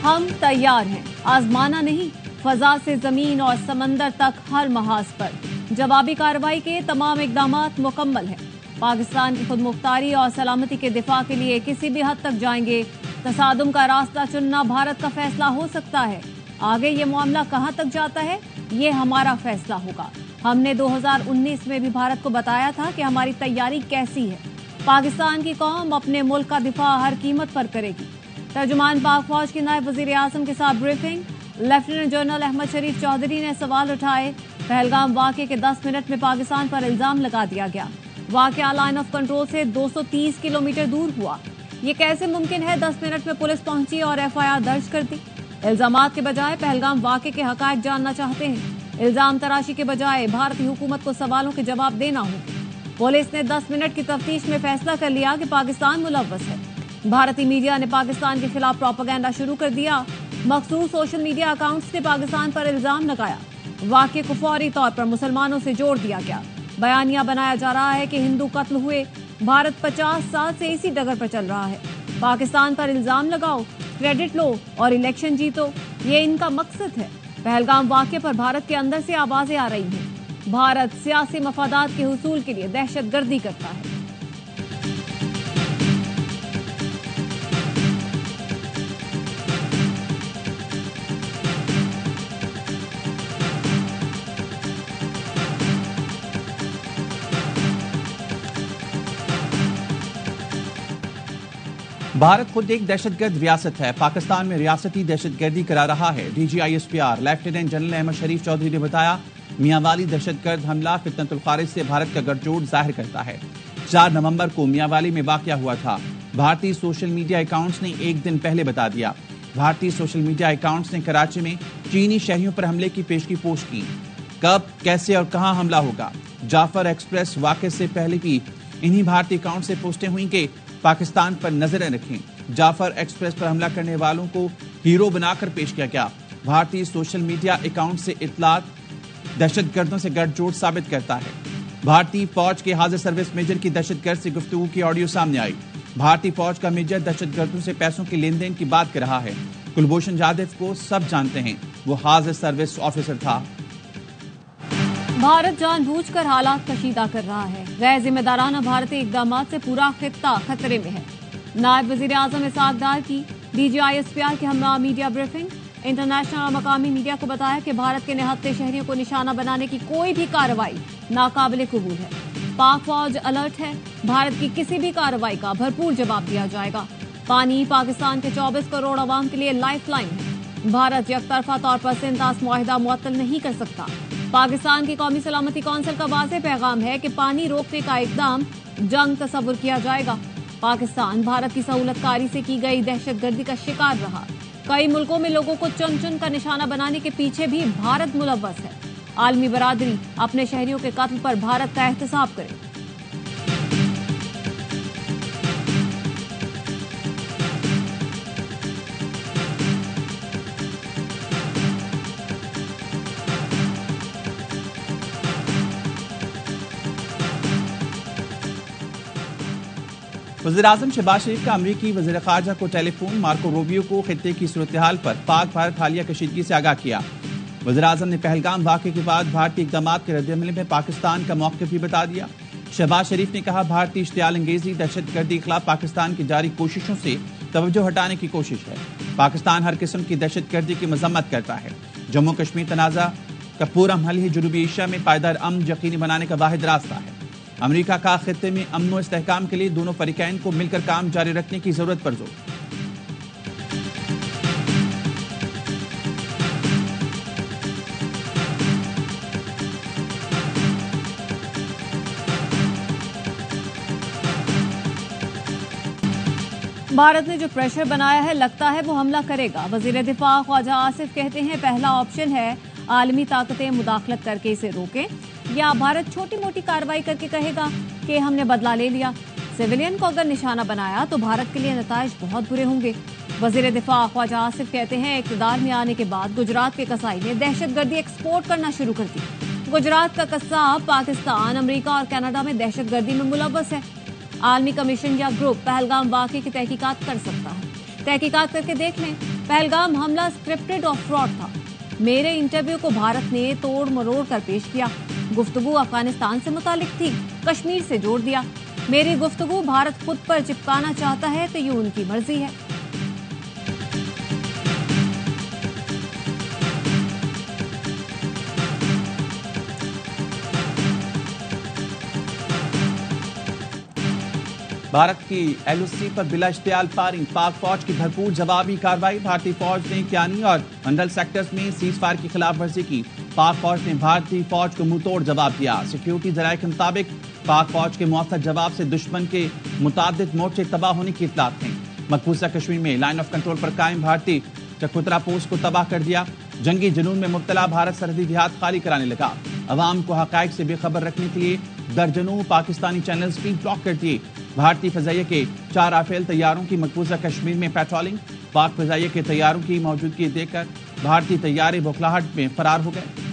हम तैयार हैं, आजमाना नहीं, फजा से जमीन और समंदर तक हर महाज पर जवाबी कार्रवाई के तमाम इकदामात मुकम्मल हैं। पाकिस्तान की खुद मुख्तारी और सलामती के दिफा के लिए किसी भी हद तक जाएंगे। तसादुम का रास्ता चुनना भारत का फैसला हो सकता है। आगे ये मामला कहां तक जाता है, ये हमारा फैसला होगा। हमने 2019 में भी भारत को बताया था कि हमारी तैयारी कैसी है। पाकिस्तान की कौम अपने मुल्क का दिफा हर कीमत पर करेगी। तर्जुमान पाक फौज के नायब वजीर आजम के साथ ब्रीफिंग। लेफ्टिनेंट जनरल अहमद शरीफ चौधरी ने सवाल उठाए। पहलगाम वाक़े के 10 मिनट में पाकिस्तान पर इल्जाम लगा दिया गया। वाक़या लाइन ऑफ कंट्रोल से 230 किलोमीटर दूर हुआ। ये कैसे मुमकिन है 10 मिनट में पुलिस पहुंची और FIR दर्ज कर दी। इल्जामात के बजाय पहलगाम वाक़े के हक़ाइक़ जानना चाहते हैं। इल्जाम तराशी के बजाय भारतीय हुकूमत को सवालों के जवाब देना होगा। पुलिस ने 10 मिनट की तफ्तीश में फैसला कर लिया कि पाकिस्तान मुलव्वस है। भारतीय मीडिया ने पाकिस्तान के खिलाफ प्रोपेगेंडा शुरू कर दिया। मखसूस सोशल मीडिया अकाउंट्स ने पाकिस्तान पर इल्जाम लगाया। वाक़े को फौरी तौर पर मुसलमानों से जोड़ दिया गया। बयानिया बनाया जा रहा है कि हिंदू कत्ल हुए। भारत 50 साल से इसी डगर पर चल रहा है। पाकिस्तान पर इल्जाम लगाओ, क्रेडिट लो और इलेक्शन जीतो, ये इनका मकसद है। पहलगाम वाक़े पर भारत के अंदर से आवाजें आ रही हैं। भारत सियासी मफादात के हुसूल के लिए दहशतगर्दी करता है। भारत खुद एक दहशतगर्द रियासत है। पाकिस्तान में रियासती दहशतगर्दी करा रहा है। DGISPR लेफ्टिनेंट जनरल अहमद शरीफ चौधरी ने बताया, मियांवाली दहशतगर्द हमला फितनतुल खारिज से भारत का गठजोड़ जाहिर करता है। 4 नवंबर को मियांवाली में वाकया हुआ था। भारतीय सोशल मीडिया अकाउंट्स ने एक दिन पहले बता दिया। भारतीय सोशल मीडिया अकाउंट्स ने कराची में चीनी शहरियों पर हमले की पेशगी पोस्ट की। कब, कैसे और कहां हमला होगा। जाफर एक्सप्रेस वाकये से पहले भी इन्हीं भारतीय अकाउंट से पोस्टें हुई कि पाकिस्तान पर नजरें रखें। जाफर एक्सप्रेस पर हमला करने वालों को हीरो बनाकर पेश किया गया। भारतीय सोशल मीडिया अकाउंट से इतलात दहशतगर्दों से गठजोड़ साबित करता है। भारतीय फौज के हाजिर सर्विस मेजर की दहशतगर्द से गुफ्तगू की ऑडियो सामने आई। भारतीय फौज का मेजर दहशतगर्दों से पैसों के लेन देन की बात कर रहा है। कुलभूषण जाधव को सब जानते हैं, वो हाजिर सर्विस ऑफिसर था। भारत जानबूझकर हालात कशीदा कर रहा है। गैर जिम्मेदाराना भारतीय इकदामात से पूरा खित्ता खतरे में है। नायब वजीर आजम इसहाक डार की DGISPR के हमरा मीडिया ब्रीफिंग। इंटरनेशनल और मकामी मीडिया को बताया कि भारत के निहत्थे शहरियों को निशाना बनाने की कोई भी कार्रवाई नाकाबिले कबूल है। पाक फौज अलर्ट है। भारत की किसी भी कार्रवाई का भरपूर जवाब दिया जाएगा। पानी पाकिस्तान के 24 करोड़ अवाम के लिए लाइफ लाइन है। भारत यकतरफा तौर पर सिंधास मुआहिदा मुअत्तल नहीं कर सकता। पाकिस्तान की कौमी सलामती कौंसिल का वाज़ेह पैगाम है कि पानी रोकने का इकदाम जंग तस्वुर किया जाएगा। पाकिस्तान भारत की सहूलतकारी से की गई दहशतगर्दी का शिकार रहा। कई मुल्कों में लोगों को चुन चुन का निशाना बनाने के पीछे भी भारत मुलव्वस है। आलमी बरादरी अपने शहरियों के कत्ल पर भारत का एहतसाब करे। वज़ीर-ए-आज़म शहबाज शरीफ का अमरीकी वज़ीर ख़ारजा को टेलीफोन। मार्को रूबियो को खित्ते की सूरत-ए-हाल पर पाक भारत हालिया कशीदगी से आगाह किया। वज़ीर-ए-आज़म ने पहलगाम वाक़े के बाद भारतीय इक़दामात के रद्द-ए-अमल में पाकिस्तान का मौक़िफ़ भी बता दिया। शहबाज शरीफ ने कहा, भारतीय इश्तियाल अंगेज़ी दहशतगर्दी के खिलाफ पाकिस्तान की जारी कोशिशों से तवज्जो हटाने की कोशिश है। पाकिस्तान हर किस्म की दहशतगर्दी की मज़म्मत करता है। जम्मू कश्मीर तनाज़ा का पूरा हल ही जनूबी एशिया में पायदार अमन यकीनी बनाने का वाहिद रास्ता है। अमेरिका का खित्ते में अमन व इस्तेहकाम के लिए दोनों फरीकैन को मिलकर काम जारी रखने की जरूरत पर जोर। भारत ने जो प्रेशर बनाया है, लगता है वो हमला करेगा। वजीर दिफा ख्वाजा आसिफ कहते हैं, पहला ऑप्शन है आलमी ताकतें मुदाखलत करके इसे रोकें, या भारत छोटी मोटी कार्रवाई करके कहेगा कि हमने बदला ले लिया। सिविलियन को अगर निशाना बनाया तो भारत के लिए नताइज बहुत बुरे होंगे। वजीर दिफा ख्वाजा आसिफ कहते हैं, इक़्तिदार में आने के बाद गुजरात के कसाई ने दहशतगर्दी एक्सपोर्ट करना शुरू कर दी। गुजरात का कसाब पाकिस्तान, अमेरिका और कनाडा में दहशतगर्दी में मुलव्वस है। आलमी कमीशन या ग्रुप पहलगाम वाक़े की तहकीकात कर सकता है। तहकीकात करके देख लें। पहलगाम हमला स्क्रिप्टेड और फ्रॉड था। मेरे इंटरव्यू को भारत ने तोड़ मरोड़ कर पेश किया। गुफ्तगू अफगानिस्तान से मुतालिक थी, कश्मीर से जोड़ दिया। मेरी गुफ्तगू भारत खुद पर चिपकाना चाहता है तो ये उनकी मर्जी है। भारत की एलओसी पर बिला इश्तियाल फायरिंग, पाक फौज की भरपूर जवाबी कार्रवाई। भारतीय फौज ने क्यानी और अंडल सेक्टर्स में सीज फायर की खिलाफ वर्जी की। पाक फौज ने भारतीय फौज को मुंह तोड़ जवाब दिया। सिक्योरिटी जराये के मुताबिक पाक फौज के मौसर जवाब से दुश्मन के मुतादिद मोर्चे तबाह होने की इत्तलात हैं। मकबूजा कश्मीर में लाइन ऑफ कंट्रोल पर कायम भारतीय चकपुतरा पोस्ट को तबाह कर दिया। जंगी जुनून में मुब्तला भारत सरहदी देहात खाली कराने लगा। अवाम को हकायक से बेखबर रखने के लिए दर्जनों पाकिस्तानी चैनल्स भी ब्लॉक कर दिए। भारतीय फजाइया के 4 राफेल तैयारों की मकबूजा कश्मीर में पेट्रोलिंग। पाक फजाइया के तैयारों की मौजूदगी देखकर भारतीय तैयारे बौखलाहट में फरार हो गए।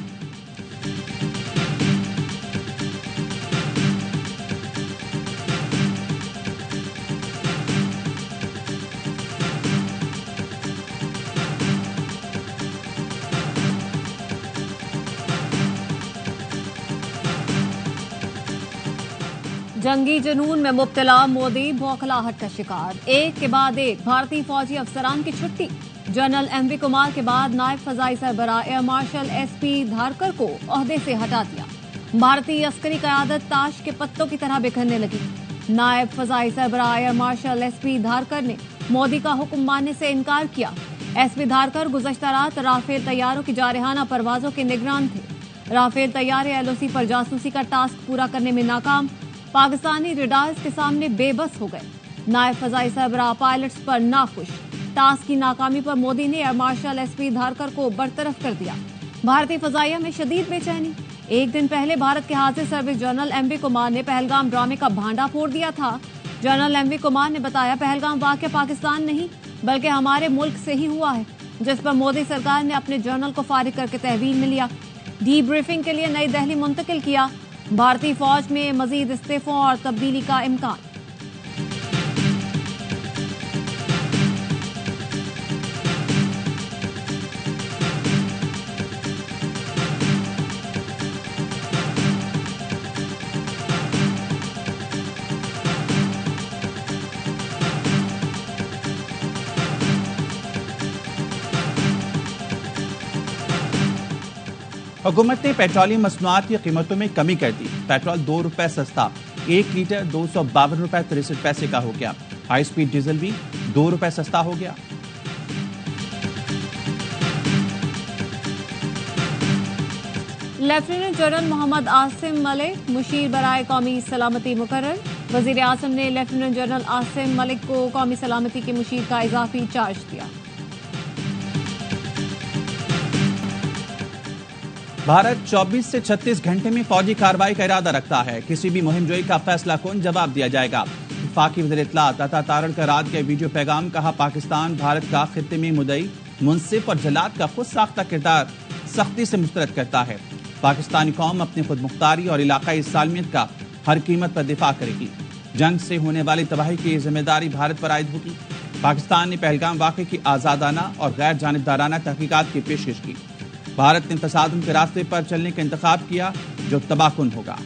जंगी जुनून में मुब्तला मोदी बौखलाहट का शिकार। एक के बाद एक भारतीय फौजी अफसरान की छुट्टी। जनरल एमवी कुमार के बाद नायब फजाई सरबराह एयर मार्शल एसपी धारकर को ओहदे से हटा दिया। भारतीय अस्करी क़यादत ताश के पत्तों की तरह बिखरने लगी। नायब फजाई सरबराह एयर मार्शल एसपी धारकर ने मोदी का हुक्म मानने से इनकार किया। एसपी धारकर गुज़श्ता रात राफेल तैयारों की जारहाना परवाजों के निगरान थे। राफेल तैयारे एलओसी पर जासूसी का टास्क पूरा करने में नाकाम। पाकिस्तानी रडार्स के सामने बेबस हो गए। नायब फजाई सरबराह पायलट्स पर नाखुश। टास्क की नाकामी पर मोदी ने एयर मार्शल एसपी धारकर को बरतरफ कर दिया। भारतीय फजाइया में शदीद बेचैनी। एक दिन पहले भारत के हाजिर सर्विस जनरल एमवी कुमार ने पहलगाम ड्रामे का भांडा फोड़ दिया था। जनरल एमवी कुमार ने बताया, पहलगाम वाक़या पाकिस्तान नहीं बल्कि हमारे मुल्क से ही हुआ है, जिस पर मोदी सरकार ने अपने जनरल को फारिग करके तहवील में लिया। डीब्रीफिंग के लिए नई दिल्ली मुंतकिल किया। भारतीय फौज में मजीद इस्तीफों और तब्दीली का इम्कान। हुकूमत ने पेट्रोलियम मसनूआत की कीमतों में कमी कर दी। पेट्रोल 2 रुपए सस्ता, 1 लीटर 252 रुपए 63 पैसे का हो गया। हाई स्पीड डीजल भी 2 रुपए सस्ता हो गया। लेफ्टिनेंट जनरल मोहम्मद आसिम मलिक मुशीर बराए कौमी सलामती मुकर्रर। वजीर आजम ने लेफ्टिनेंट जनरल आसिम मलिक को कौमी सलामती के मुशीर का इजाफी चार्ज दिया। भारत 24 से 36 घंटे में फौजी कार्रवाई का इरादा रखता है। किसी भी मुहिमजोई का फैसला कौन जवाब दिया जाएगा। वफाकी वज़ीर इत्तलात अता तारड़कर रात के वीडियो पैगाम कहा, पाकिस्तान भारत का खित्ते में मुदई, मुंसिफ और जलाद का खुद साख्ता किरदार सख्ती से मुस्तरद करता है। पाकिस्तानी कौम अपनी खुद मुख्तारी और इलाकाई सालमियत का हर कीमत पर दिफा करेगी। जंग से होने वाली तबाही की जिम्मेदारी भारत पर आयद होगी। पाकिस्तान ने पहलगाम वाक़े की आज़ादाना और गैर जानिबदाराना तहकीकात की पेशकश की। भारत ने तसादुम के रास्ते पर चलने का इंतखाब किया जो तबाहकुन होगा।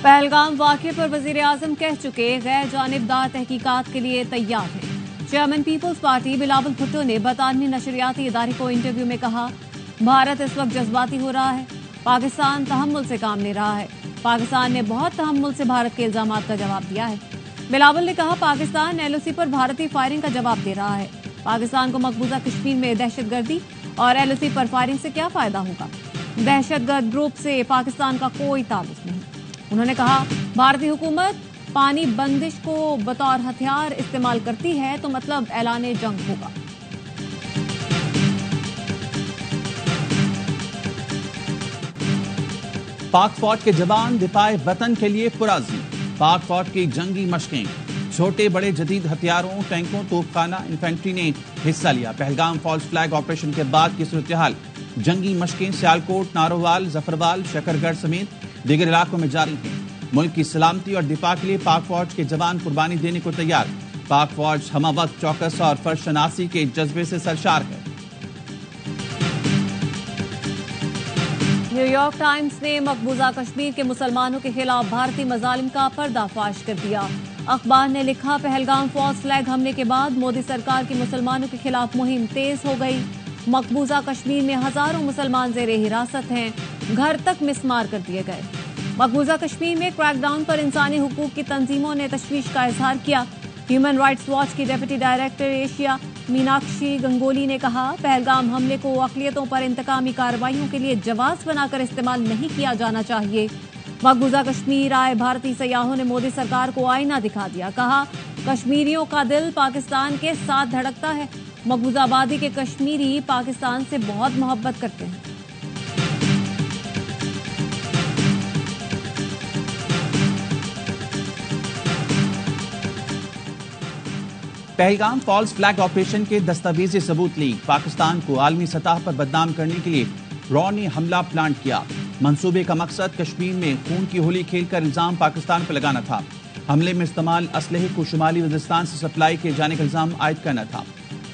पहलगाम वाक़े पर वज़ीर आज़म कह चुके, गैर जानिबदार तहकीकात के लिए तैयार है। चेयरमैन पीपल्स पार्टी बिलावल भुट्टो ने बरतानवी नशरियाती इदारे को इंटरव्यू में कहा, भारत इस वक्त जज्बाती हो रहा है। पाकिस्तान तहम्मुल से काम ले रहा है। पाकिस्तान ने बहुत तहम्मुल से भारत के इल्जामात का जवाब दिया है। बिलावल ने कहा, पाकिस्तान एलओसी पर भारतीय फायरिंग का जवाब दे रहा है। पाकिस्तान को मकबूजा कश्मीर में दहशतगर्दी और एलओसी पर फायरिंग से क्या फायदा होगा। दहशतगर्द ग्रुप से पाकिस्तान का कोई ताल्लुक नहीं। उन्होंने कहा, भारतीय हुकूमत पानी बंदिश को बतौर हथियार इस्तेमाल करती है तो मतलब ऐलान जंग होगा। पाक फौज के जवान दिफाए वतन के लिए पुराज़्म। पाक फौज की जंगी मशकें, छोटे बड़े जदीद हथियारों, टैंकों, तोपखाना, इन्फेंट्री ने हिस्सा लिया। पहलगाम फॉल्स फ्लैग ऑपरेशन के बाद की सूरत हाल जंगी मशकें सियालकोट, नारोवाल, जफरवाल, शकरगढ़ समेत दीगर इलाकों में जारी हैं। मुल्क की सलामती और दिफा के लिए पाक फौज के जवान कुर्बानी देने को तैयार। पाक फौज हमावत, चौकस और फर्शनासी के जज्बे से सरशार है। न्यूयॉर्क टाइम्स ने मकबूजा कश्मीर के मुसलमानों के खिलाफ भारतीय मजालिम का पर्दाफाश कर दिया। अखबार ने लिखा, पहलगाम फॉल्स फ्लैग हमले के बाद मोदी सरकार की मुसलमानों के खिलाफ मुहिम तेज हो गई। मकबूजा कश्मीर में हजारों मुसलमान जेरे हिरासत हैं, घर तक मिसमार कर दिए गए। मकबूजा कश्मीर में क्रैकडाउन पर इंसानी हुकूक की तंजीमों ने तशवीश का इजहार किया। ह्यूमन राइट्स वॉच की deputy director Asia Meenakshi Ganguly ने कहा, पहलगाम हमले को अक़लियतों पर इंतकामी कार्रवाइयों के लिए जवाब बनाकर इस्तेमाल नहीं किया जाना चाहिए। मकबूजा कश्मीर आए भारतीय सयाहों ने मोदी सरकार को आईना दिखा दिया। कहा, कश्मीरियों का दिल पाकिस्तान के साथ धड़कता है। मकबूजा आबादी के कश्मीरी पाकिस्तान से बहुत मोहब्बत करते हैं। पहलगाम फॉल्स फ्लैग ऑपरेशन के दस्तावेजी सबूत लीक। पाकिस्तान को आलमी सतह पर बदनाम करने के लिए रॉ ने हमला प्लान किया। मंसूबे का मकसद कश्मीर में खून की होली खेलकर इल्जाम पाकिस्तान पर लगाना था। हमले में इस्तेमाल असलहे को शुमाली वज़ीरिस्तान से सप्लाई किए जाने का इल्जाम आयद करना था।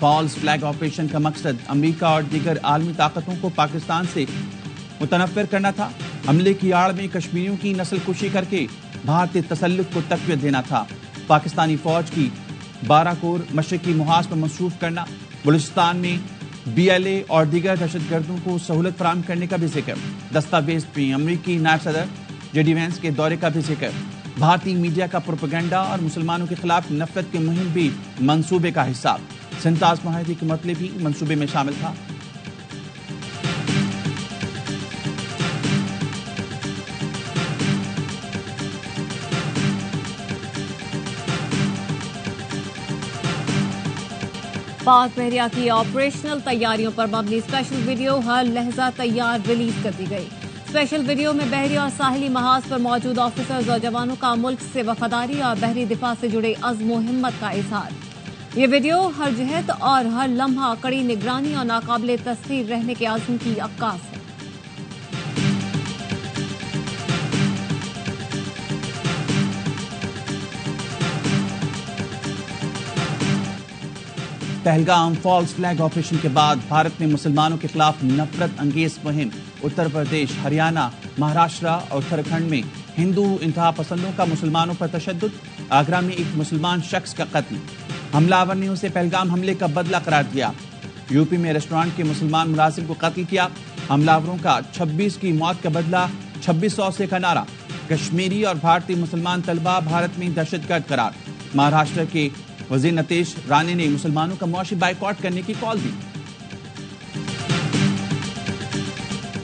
फॉल्स फ्लैग ऑपरेशन का मकसद अमेरिका और दीगर आलमी ताकतों को पाकिस्तान से मुतनफ़िर करना था। हमले की आड़ में कश्मीरियों की नस्लकुशी करके भारतीय तसल्लुत को तक़वियत देना था। पाकिस्तानी फौज की 12 कोर मशरकी मुहाज पर मंसूब करना, बलूचिस्तान में BLA और दीगर दहशतगर्दों को सहूलत फराहम करने का भी जिक्र। दस्तावेज में अमरीकी नायब सदर JD वैंस के दौरे का भी जिक्र। भारतीय मीडिया का प्रोपेगेंडा और मुसलमानों के खिलाफ नफरत की मुहिम भी मंसूबे का हिस्सा। सिंताज माहिदी के मतलब भी मंसूबे में शामिल था। पाक बहरिया की ऑपरेशनल तैयारियों पर मबनी स्पेशल वीडियो हर लहजा तैयार रिलीज कर दी गई। स्पेशल वीडियो में बहरी और साहिली महाज पर मौजूद ऑफिसर्स और जवानों का मुल्क से वफादारी और बहरी दिफा से जुड़े अज़्म व हिम्मत का इजहार। ये वीडियो हर जहत और हर लम्हा कड़ी निगरानी और नाकाबिले तस्खीर रहने के आज़म की अक्कास है। पहलगाम फॉल्स फ्लैग ऑपरेशन के बाद भारत ने मुसलमानों के खिलाफ नफरत अंगेज मुहिम। उत्तर प्रदेश, हरियाणा, महाराष्ट्र और उत्तराखंड में हिंदू इंतहा पसंदों का मुसलमानों पर तशद्दुद। आगरा में एक मुसलमान शख्स का कत्ल, हमलावर ने उसे पहलगाम हमले का बदला करार दिया। यूपी में रेस्टोरेंट के मुसलमान मुलाजिम को कत्ल किया। हमलावरों का 26 की मौत का बदला 2600 से का नारा। कश्मीरी और भारतीय मुसलमान तलबा भारत में दहशतगर्द करार। महाराष्ट्र के वजीर नितेश राणे ने मुसलमानों का मुआशी बाइकआउट करने की कॉल दी।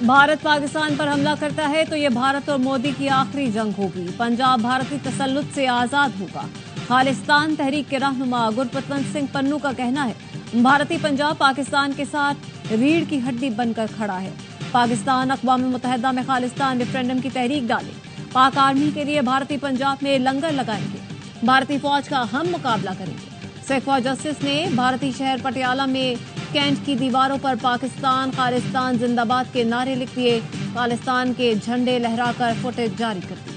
भारत पाकिस्तान पर हमला करता है तो ये भारत और मोदी की आखिरी जंग होगी। पंजाब भारतीय तसल्लुत से आजाद होगा। खालिस्तान तहरीक के रहनुमा गुरपतवंत सिंह पन्नू का कहना है, भारतीय पंजाब पाकिस्तान के साथ रीढ़ की हड्डी बनकर खड़ा है। पाकिस्तान अक़वाम मुत्तहिदा में खालिस्तान रेफरेंडम की तहरीक डाले। पाक आर्मी के लिए भारतीय पंजाब में लंगर लगाएंगे। भारतीय फौज का हम मुकाबला करेंगे। सिख फॉर जस्टिस ने भारतीय शहर पटियाला में कैंट की दीवारों पर पाकिस्तान खालिस्तान जिंदाबाद के नारे लिख दिए। खालिस्तान के झंडे लहराकर फुटेज जारी कर दी।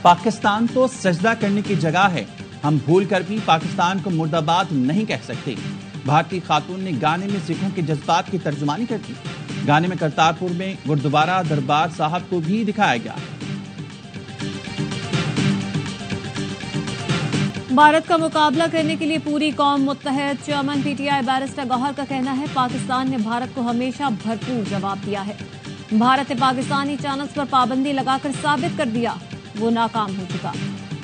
पाकिस्तान तो सजदा करने की जगह है, हम भूल कर भी पाकिस्तान को मुर्दाबाद नहीं कह सकते। भारतीय खातून ने गाने में सिखों के जज्बात की तर्जुमानी कर दी। गाने में करतारपुर में गुरुद्वारा दरबार साहब को भी दिखाया गया। भारत का मुकाबला करने के लिए पूरी कौम मुत्तहद। चेयरमैन PTI बैरिस्टर गौहर का कहना है, पाकिस्तान ने भारत को हमेशा भरपूर जवाब दिया है। भारत ने पाकिस्तानी चैनल्स पर पाबंदी लगाकर साबित कर दिया वो नाकाम हो चुका।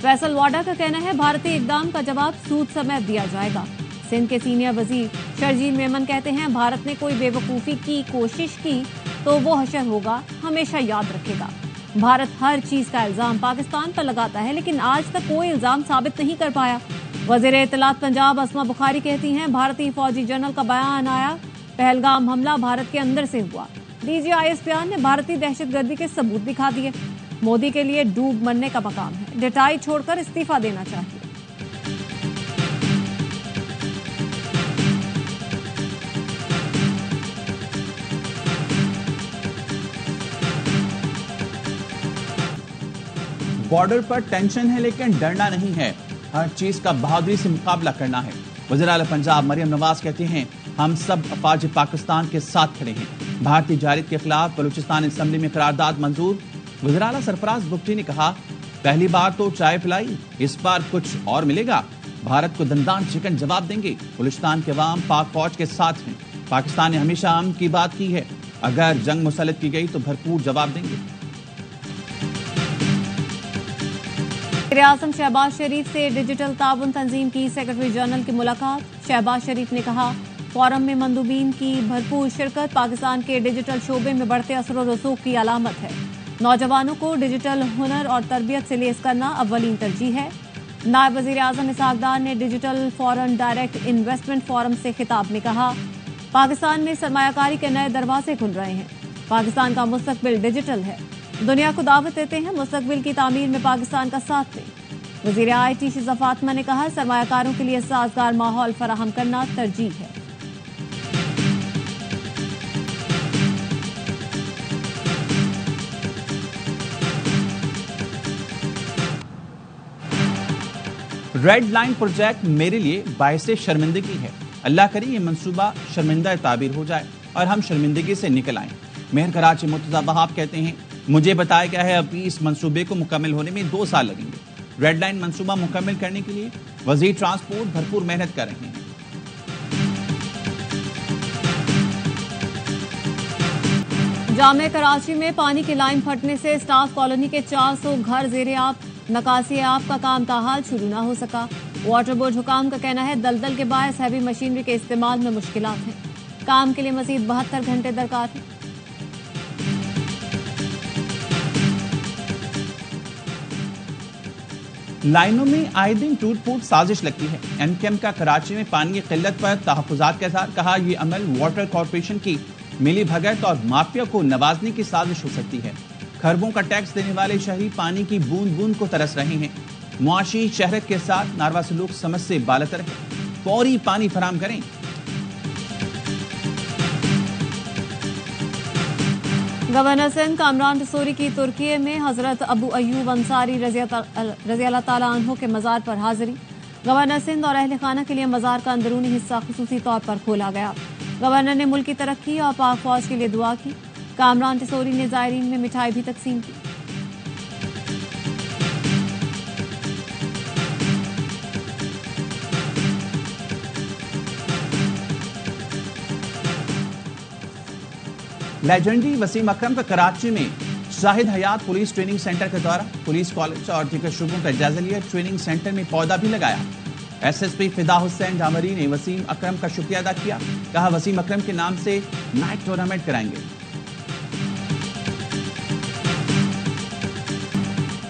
फैसल वाडा का कहना है, भारतीय इकदाम का जवाब सूद समेत दिया जाएगा। सिंध के सीनियर वजीर शर्जील मेमन कहते हैं, भारत ने कोई बेवकूफ़ी की कोशिश की तो वो हशर होगा, हमेशा याद रखेगा। भारत हर चीज का इल्जाम पाकिस्तान पर लगाता है, लेकिन आज तक कोई इल्जाम साबित नहीं कर पाया। वज़ीर इत्तलात पंजाब अस्मा बुखारी कहती हैं, भारतीय फौजी जनरल का बयान आया, पहलगाम हमला भारत के अंदर से हुआ। DGISPR ने भारतीय दहशतगर्दी के सबूत दिखा दिए। मोदी के लिए डूब मरने का मकाम है, डटाई छोड़कर इस्तीफा देना चाहिए। बॉर्डर पर टेंशन है लेकिन डरना नहीं है, हर चीज का बहादुरी से मुकाबला करना है। वज़ीर आला पंजाब मरियम नवाज कहते हैं हम सब अफवाज पाकिस्तान के साथ खड़े हैं। भारतीय जारियत के खिलाफ बलूचिस्तान असम्बली में करारदाद मंजूर। वज़ीर आला सरफराज बुगटी ने कहा पहली बार तो चाय पिलाई, इस बार कुछ और मिलेगा। भारत को दंदान चिकन जवाब देंगे। बलूचिस्तान के अवाम पाक फौज के साथ हैं। पाकिस्तान ने हमेशा अमन की बात की है, अगर जंग मुसल्लत की गई तो भरपूर जवाब देंगे। वज़ीर-ए-आज़म शहबाज शरीफ से डिजिटल ताउन तंजीम की सेक्रेटरी जनरल की मुलाकात। शहबाज शरीफ ने कहा फोरम में मंदूबीन की भरपूर शिरकत पाकिस्तान के डिजिटल शोबे में बढ़ते असर और रसूख की अलामत है। नौजवानों को डिजिटल हुनर और तरबियत से लेस करना अव्वलीन तरजीह है। नायब वज़ीर-ए-आज़म इसहाक डार ने digital foreign direct investment forum से खिताब में कहा पाकिस्तान में सरमायाकारी के नए दरवाजे खुल रहे हैं। पाकिस्तान का मुस्तकबिल डिजिटल है। दुनिया को दावत देते हैं मुस्तकबिल की तामीर में पाकिस्तान का साथ दें। वज़ीर IT शिज़ा फातिमा ने कहा सरमायाकारों के लिए साजगार माहौल फराहम करना तरजीह है। रेड लाइन प्रोजेक्ट मेरे लिए बाइसे शर्मिंदगी है। अल्लाह करे ये मंसूबा शर्मिंदा ताबीर हो जाए और हम शर्मिंदगी से निकल आएं। मेहर कराची मुर्तज़ा बहाब कहते हैं मुझे बताया गया है अभी इस मंसूबे को मुकम्मल होने में 2 साल लगेंगे। रेड लाइन मंसूबा मुकम्मल करने के लिए वज़ीर ट्रांसपोर्ट भरपूर मेहनत कर रहे हैं। जामे कराची में पानी की लाइन फटने से स्टाफ कॉलोनी के 400 घर जेरे आब, नकासी आब का काम ताहाल शुरू न हो सका। वाटर बोर्ड हुकाम का कहना है दलदल के बायस हैवी मशीनरी के इस्तेमाल में मुश्किलात हैं। काम के लिए मजीद 72 घंटे दरकार है। लाइनों में आए दिन टूट फूट साजिश लगती है। एमकेएम का कराची में पानी की किल्लत पर तहफ़्फ़ुज़ात के साथ कहा यह अमल वाटर कॉरपोरेशन की मिली भगत और माफिया को नवाजने की साजिश हो सकती है। खरबों का टैक्स देने वाले शहरी पानी की बूंद बूंद को तरस रहे हैं। मुआशी शहरत के साथ नारवा सलूक समझ से बालतर है। फौरी पानी फराम करें। गवर्नर सिंध कामरान टसूरी की तुर्की में हजरत अबू अयूब अंसारी रज़ी अल्लाह तआला अन्हु के मज़ार पर हाजिरी। गवर्नर सिंध और अहले खाना के लिए मज़ार का अंदरूनी हिस्सा खुसूसी तौर पर खोला गया। गवर्नर ने मुल्क की तरक्की और पाक फौज के लिए दुआ की। कामरान टसूरी ने ज़ायरीन में मिठाई भी तकसीम की। लेजेंडरी वसीम अकरम का कराची में शाहिद हयात पुलिस ट्रेनिंग सेंटर के द्वारा पुलिस कॉलेज और दीगर शोबों का जायजा लिया। ट्रेनिंग सेंटर में पौधा भी लगाया। SSP फिदा हुसैन जामरी ने वसीम अकरम का शुक्रिया अदा किया। कहा वसीम अकरम के नाम से नाइट टूर्नामेंट कराएंगे।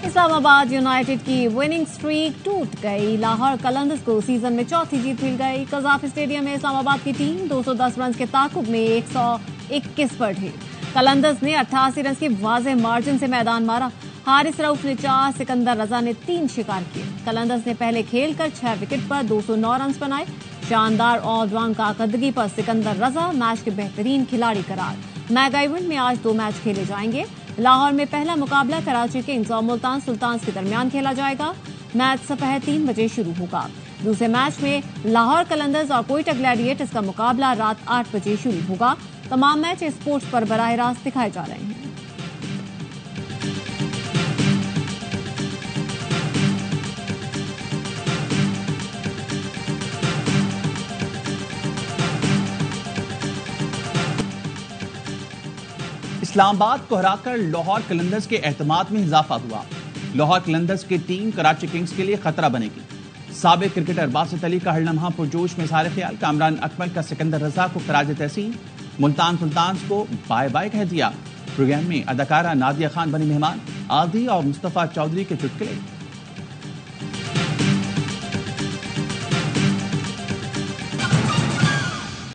इस्लामाबाद यूनाइटेड की विनिंग स्ट्रीक टूट गई। लाहौर कलंदर्स को सीजन में चौथी जीत मिल गई। कज़ाफ स्टेडियम में इस्लामाबाद की टीम 210 रन के ताकुब में 121 पर ढी। कलंदर्स ने 88 रन की वाज़ेह मार्जिन से मैदान मारा। हारिस रऊफ ने 4, सिकंदर रजा ने 3 शिकार किए। कलंदर्स ने पहले खेलकर 6 विकेट पर 209 रन बनाए। शानदार ऑलराउंड कारकर्दगी पर सिकंदर रजा मैच के बेहतरीन खिलाड़ी करार। मेगा इवेंट में आज 2 मैच खेले जाएंगे। लाहौर में पहला मुकाबला कराची किंग्स और मुल्तान सुल्तान्स के दरमियान खेला जाएगा। मैच दोपहर 3 बजे शुरू होगा। दूसरे मैच में लाहौर कलंदर्स और कोयटा ग्लैडिएटर्स का मुकाबला रात 8 बजे शुरू होगा। तमाम मैच स्पोर्ट्स पर बराह रास्त दिखाए जा रहे हैं। इस्लामाबाद को हराकर लाहौर कलंदर्स के एतमाद में इजाफा हुआ। लाहौर कलंदर्स की टीम कराची किंग्स के लिए खतरा बनेगी। साबिक क्रिकेटर बासित अली का हर लम्हा पुरजोश में इज़हार ख्याल। कामरान अकमल का सिकंदर रजा को खराज तहसीन। मुल्तान सुल्तान्स को बाय बाय कह दिया। प्रोग्राम में अदाकारा नादिया खान बनी मेहमान। आदि और मुस्तफ़ा चौधरी के चुटकुले।